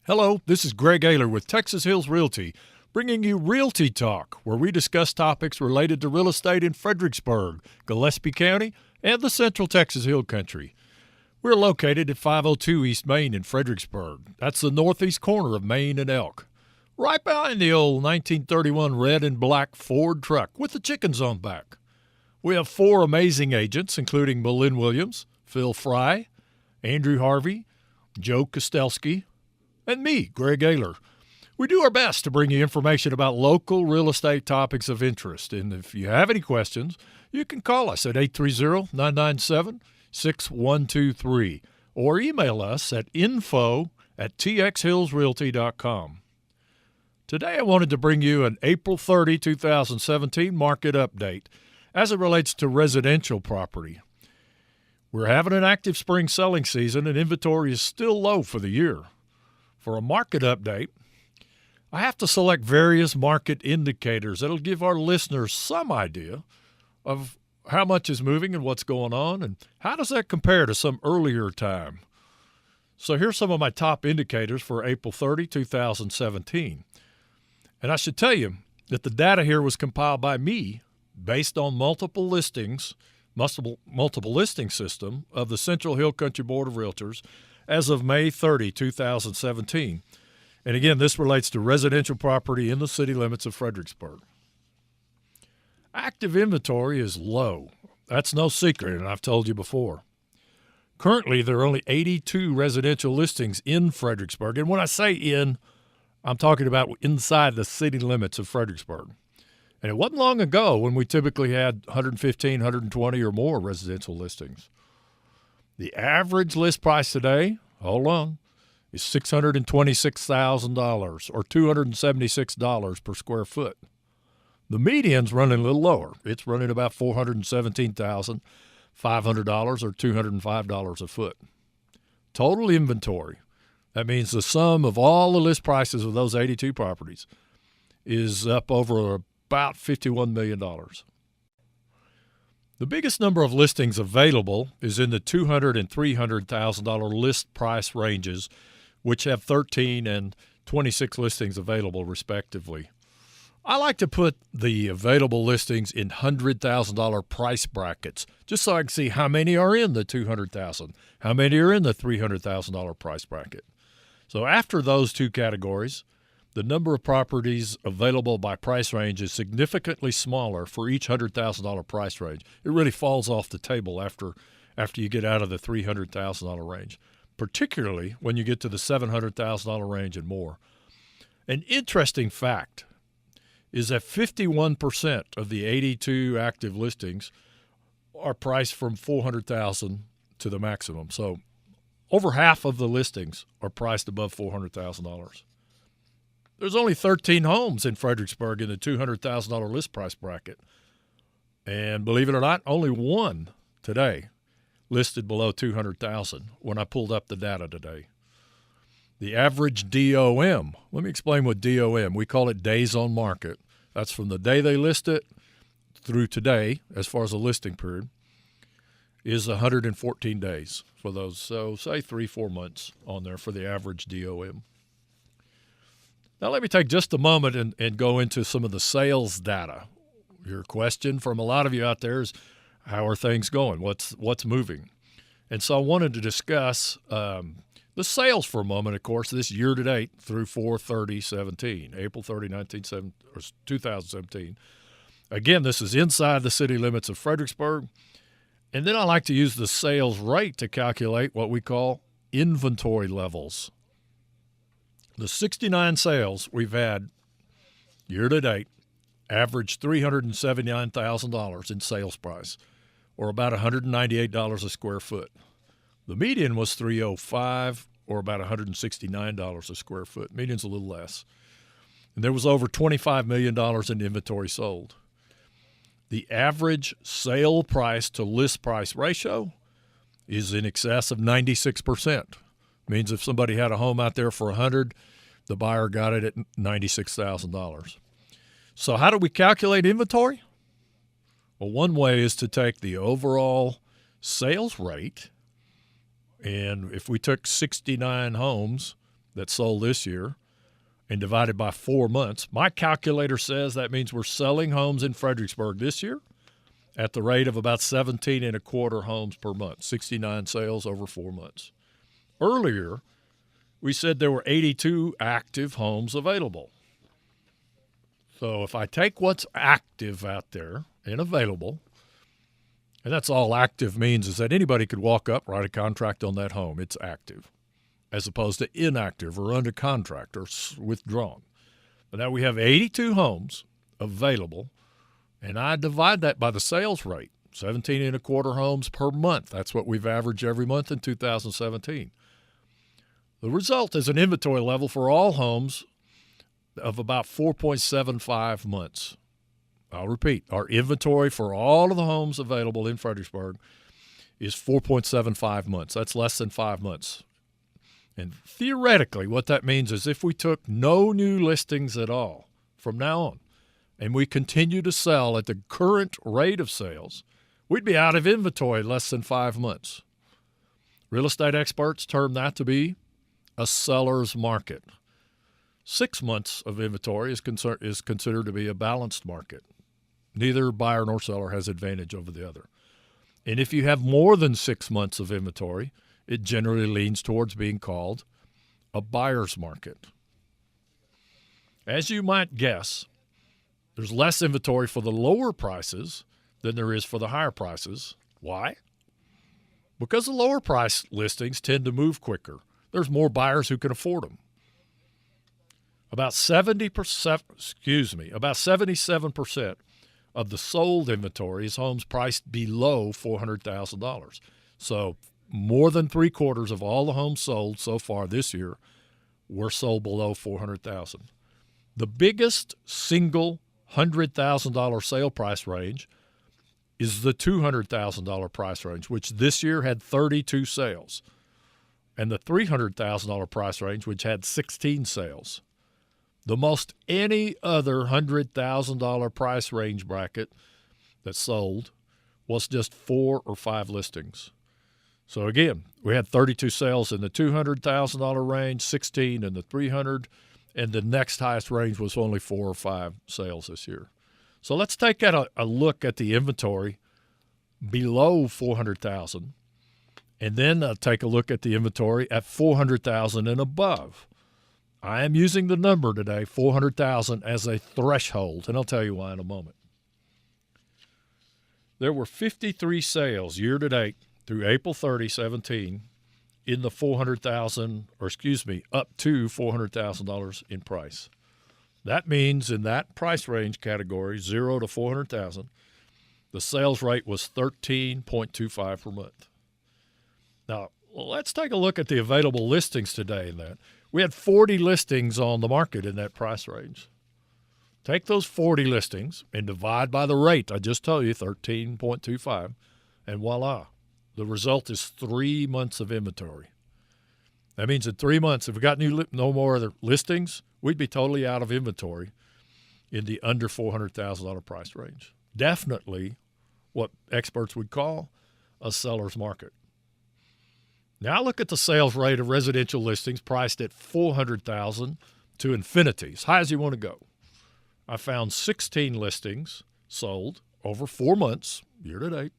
Hello, this is Greg Ayler with Texas Hills Realty, bringing you Realty Talk, where we discuss topics related to real estate in Fredericksburg, Gillespie County, and the Central Texas Hill Country. We're located at 502 East Main in Fredericksburg. That's the northeast corner of Main and Elk, right behind the old 1931 red and black Ford truck with the chickens on back. We have 4 amazing agents, including Malin Williams, Phil Fry, Andrew Harvey, Joe Kostelski, and me, Greg Ayler. We do our best to bring you information about local real estate topics of interest. And if you have any questions, you can call us at 830-997-6123 or email us at info@txhillsrealty.com. Today I wanted to bring you an April 30, 2017 market update as it relates to residential property. We're having an active spring selling season and inventory is still low for the year. For a market update, I have to select various market indicators that'll give our listeners some idea of how much is moving and what's going on, and how does that compare to some earlier time. So here's some of my top indicators for April 30, 2017. And I should tell you that the data here was compiled by me based on multiple listing system of the Central Hill Country Board of Realtors as of May 30, 2017. And again, this relates to residential property in the city limits of Fredericksburg. Active inventory is low. That's no secret, and I've told you before. Currently, there are only 82 residential listings in Fredericksburg. And when I say in, I'm talking about inside the city limits of Fredericksburg. And it wasn't long ago when we typically had 115, 120 or more residential listings. The average list price today, hold on, is $626,000 or $276 per square foot. The median's running a little lower. It's running about $417,500 or $205 a foot. Total inventory, that means the sum of all the list prices of those 82 properties, is up over about $51 million. The biggest number of listings available is in the $200,000 and $300,000 list price ranges, which have 13 and 26 listings available respectively. I like to put the available listings in $100,000 price brackets, just so I can see how many are in the $200,000, how many are in the $300,000 price bracket. So after those two categories, the number of properties available by price range is significantly smaller for each $100,000 price range. It really falls off the table after you get out of the $300,000 range, particularly when you get to the $700,000 range and more. An interesting fact is that 51% of the 82 active listings are priced from $400,000 to the maximum. So over half of the listings are priced above $400,000. There's only 13 homes in Fredericksburg in the $200,000 list price bracket. And believe it or not, only one today listed below $200,000 when I pulled up the data today. The average DOM, let me explain what DOM, we call it days on market. That's from the day they list it through today, as far as the listing period, is 114 days for those. So say 3-4 months on there for the average DOM. Now let me take just a moment and go into some of the sales data. Your question from a lot of you out there is, how are things going? What's moving? And so I wanted to discuss the sales for a moment, of course, this year-to-date through 4/30/17, April 30, 2017. Again, this is inside the city limits of Fredericksburg. And then I like to use the sales rate to calculate what we call inventory levels. The 69 sales we've had year-to-date average $379,000 in sales price, or about $198 a square foot. The median was $305, or about $169 a square foot. Median's a little less. And there was over $25 million in inventory sold. The average sale price to list price ratio is in excess of 96%. Means if somebody had a home out there for $100,000, the buyer got it at $96,000. So how do we calculate inventory? Well, one way is to take the overall sales rate, and if we took 69 homes that sold this year and divided by 4 months, my calculator says that means we're selling homes in Fredericksburg this year at the rate of about 17 and a quarter homes per month, 69 sales over 4 months. Earlier, we said there were 82 active homes available. So if I take what's active out there and available, and that's all active means is that anybody could walk up, write a contract on that home. It's active, as opposed to inactive or under contract or withdrawn. But now we have 82 homes available, and I divide that by the sales rate, 17 and a quarter homes per month. That's what we've averaged every month in 2017. The result is an inventory level for all homes of about 4.75 months. I'll repeat, our inventory for all of the homes available in Fredericksburg is 4.75 months. That's less than 5 months. And theoretically, what that means is if we took no new listings at all from now on, and we continue to sell at the current rate of sales, we'd be out of inventory less than 5 months. Real estate experts term that to be a seller's market. 6 months of inventory is considered to be a balanced market. Neither buyer nor seller has advantage over the other. And if you have more than 6 months of inventory, it generally leans towards being called a buyer's market. As you might guess, there's less inventory for the lower prices than there is for the higher prices. Why? Because the lower price listings tend to move quicker. There's more buyers who can afford them. About 77% of the sold inventory is homes priced below $400,000. So more than 3/4 of all the homes sold so far this year were sold below $400,000. The biggest single $100,000 sale price range is the $200,000 price range, which this year had 32 sales, and the $300,000 price range, which had 16 sales. The most any other $100,000 price range bracket that sold was just 4 or 5 listings. So again, we had 32 sales in the $200,000 range, 16 in the $300,000, and the next highest range was only 4 or 5 sales this year. So let's take a look at the inventory below $400,000, and then take a look at the inventory at $400,000 and above. I am using the number today, 400,000, as a threshold, and I'll tell you why in a moment. There were 53 sales year-to-date through April 30, 17, in the up to $400,000 in price. That means in that price range category, 0 to 400,000, the sales rate was 13.25 per month. Now, let's take a look at the available listings today in that. We had 40 listings on the market in that price range. Take those 40 listings and divide by the rate I just told you, 13.25, and voila. The result is 3 months of inventory. That means in 3 months, if we got no more other listings, we'd be totally out of inventory in the under $400,000 price range. Definitely what experts would call a seller's market. Now look at the sales rate of residential listings priced at $400,000 to infinity, as high as you want to go. I found 16 listings sold over 4 months, year to date.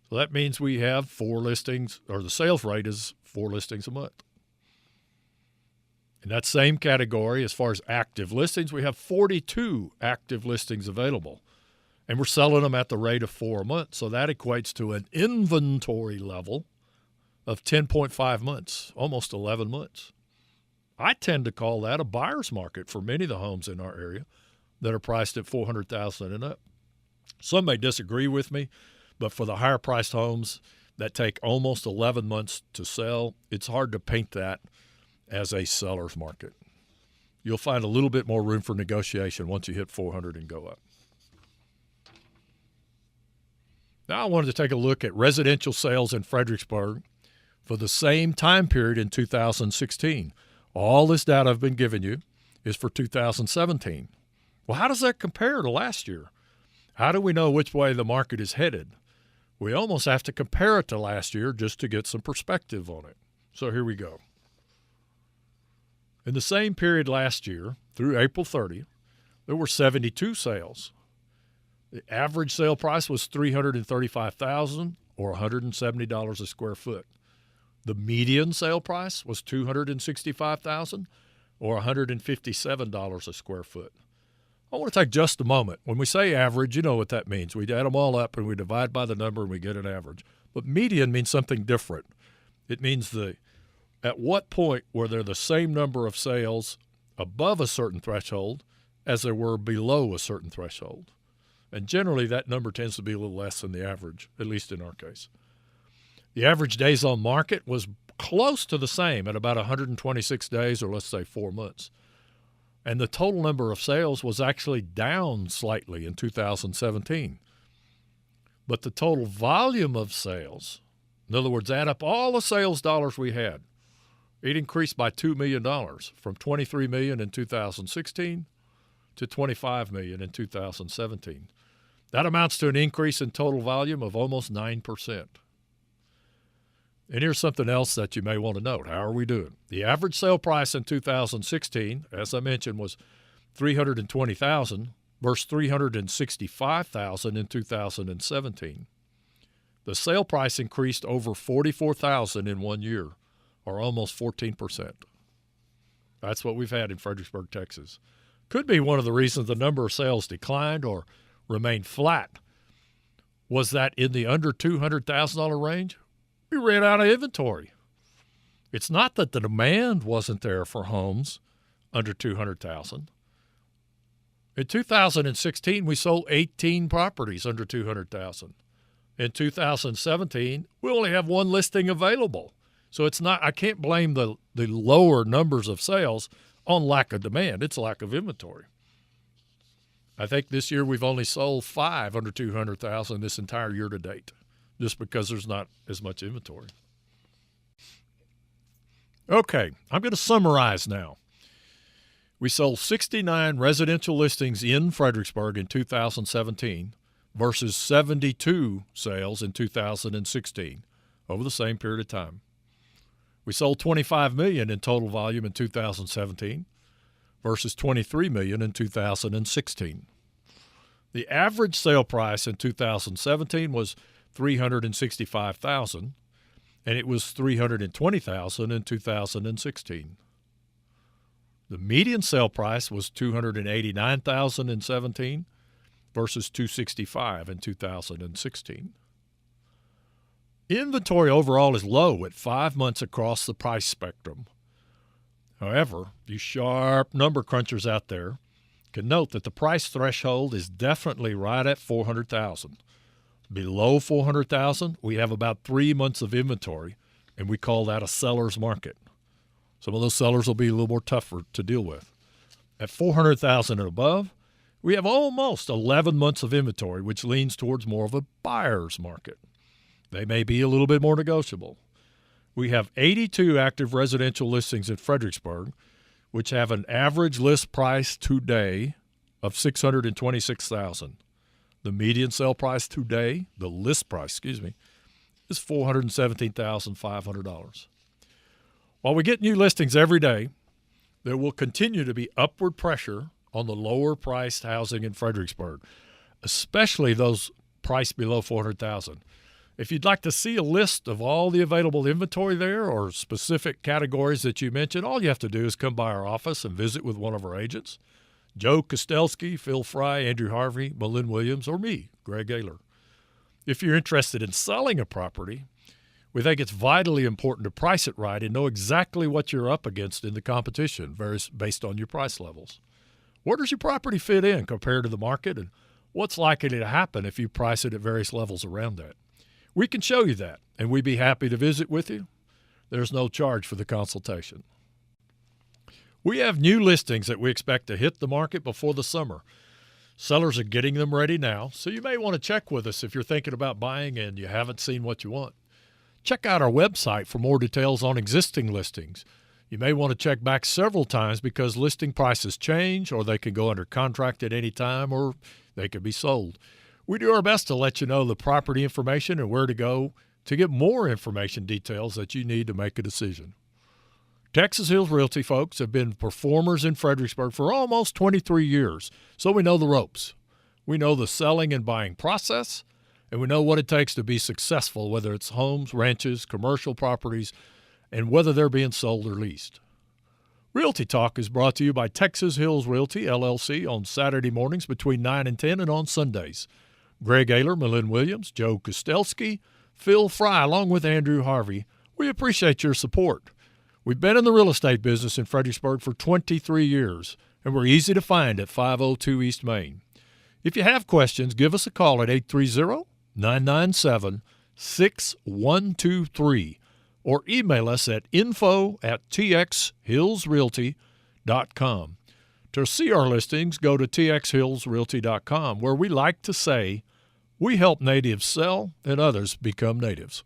So that means we have 4 listings, or the sales rate is 4 listings a month. In that same category, as far as active listings, we have 42 active listings available, and we're selling them at the rate of 4 a month. So that equates to an inventory level of 10.5 months, almost 11 months. I tend to call that a buyer's market for many of the homes in our area that are priced at $400,000 and up. Some may disagree with me, but for the higher priced homes that take almost 11 months to sell, it's hard to paint that as a seller's market. You'll find a little bit more room for negotiation once you hit 400 and go up. Now I wanted to take a look at residential sales in Fredericksburg for the same time period in 2016. All this data I've been giving you is for 2017. Well, how does that compare to last year? How do we know which way the market is headed? We almost have to compare it to last year just to get some perspective on it. So here we go. In the same period last year, through April 30th, there were 72 sales. The average sale price was $335,000 or $170 a square foot. The median sale price was $265,000 or $157 a square foot. I want to take just a moment. When we say average, you know what that means. We add them all up and we divide by the number and we get an average. But median means something different. It means at what point were there the same number of sales above a certain threshold as there were below a certain threshold. And generally that number tends to be a little less than the average, at least in our case. The average days on market was close to the same at about 126 days, or let's say 4 months. And the total number of sales was actually down slightly in 2017. But the total volume of sales, in other words, add up all the sales dollars we had, it increased by $2 million from $23 million in 2016 to $25 million in 2017. That amounts to an increase in total volume of almost 9%. And here's something else that you may want to note. How are we doing? The average sale price in 2016, as I mentioned, was $320,000 versus $365,000 in 2017. The sale price increased over $44,000 in 1 year, or almost 14%. That's what we've had in Fredericksburg, Texas. Could be one of the reasons the number of sales declined or remained flat was that in the under $200,000 range, we ran out of inventory. It's not that the demand wasn't there for homes under $200,000. In 2016, we sold 18 properties under $200,000. In 2017, we only have one listing available. So it's not, I can't blame the lower numbers of sales on lack of demand. It's lack of inventory. I think this year we've only sold 5 under $200,000 this entire year to date, just because there's not as much inventory. Okay, I'm going to summarize now. We sold 69 residential listings in Fredericksburg in 2017 versus 72 sales in 2016 over the same period of time. We sold $25 million in total volume in 2017 versus $23 million in 2016. The average sale price in 2017 was $365,000, and it was $320,000 in 2016. The median sale price was $289,000 in 17 versus $265,000 in 2016. Inventory overall is low at 5 months across the price spectrum. However, you sharp number crunchers out there can note that the price threshold is definitely right at $400,000. Below $400,000, we have about 3 months of inventory, and we call that a seller's market. Some of those sellers will be a little more tougher to deal with. At $400,000 and above, we have almost 11 months of inventory, which leans towards more of a buyer's market. They may be a little bit more negotiable. We have 82 active residential listings in Fredericksburg, which have an average list price today of $626,000. The median sale price today, the list price, is $417,500. While we get new listings every day, there will continue to be upward pressure on the lower-priced housing in Fredericksburg, especially those priced below $400,000. If you'd like to see a list of all the available inventory there or specific categories that you mentioned, all you have to do is come by our office and visit with one of our agents, Joe Kostelski, Phil Fry, Andrew Harvey, Malin Williams, or me, Greg Ayler. If you're interested in selling a property, we think it's vitally important to price it right and know exactly what you're up against in the competition based on your price levels. Where does your property fit in compared to the market, and what's likely to happen if you price it at various levels around that? We can show you that, and we'd be happy to visit with you. There's no charge for the consultation. We have new listings that we expect to hit the market before the summer. Sellers are getting them ready now, so you may want to check with us if you're thinking about buying and you haven't seen what you want. Check out our website for more details on existing listings. You may want to check back several times because listing prices change, or they can go under contract at any time, or they could be sold. We do our best to let you know the property information and where to go to get more information details that you need to make a decision. Texas Hills Realty folks have been performers in Fredericksburg for almost 23 years, so we know the ropes. We know the selling and buying process, and we know what it takes to be successful, whether it's homes, ranches, commercial properties, and whether they're being sold or leased. Realty Talk is brought to you by Texas Hills Realty, LLC, on Saturday mornings between 9 and 10 and on Sundays. Greg Ayler, Malin Williams, Joe Kostelski, Phil Fry, along with Andrew Harvey, we appreciate your support. We've been in the real estate business in Fredericksburg for 23 years, and we're easy to find at 502 East Main. If you have questions, give us a call at 830-997-6123 or email us at info@txhillsrealty.com. To see our listings, go to txhillsrealty.com, where we like to say we help natives sell and others become natives.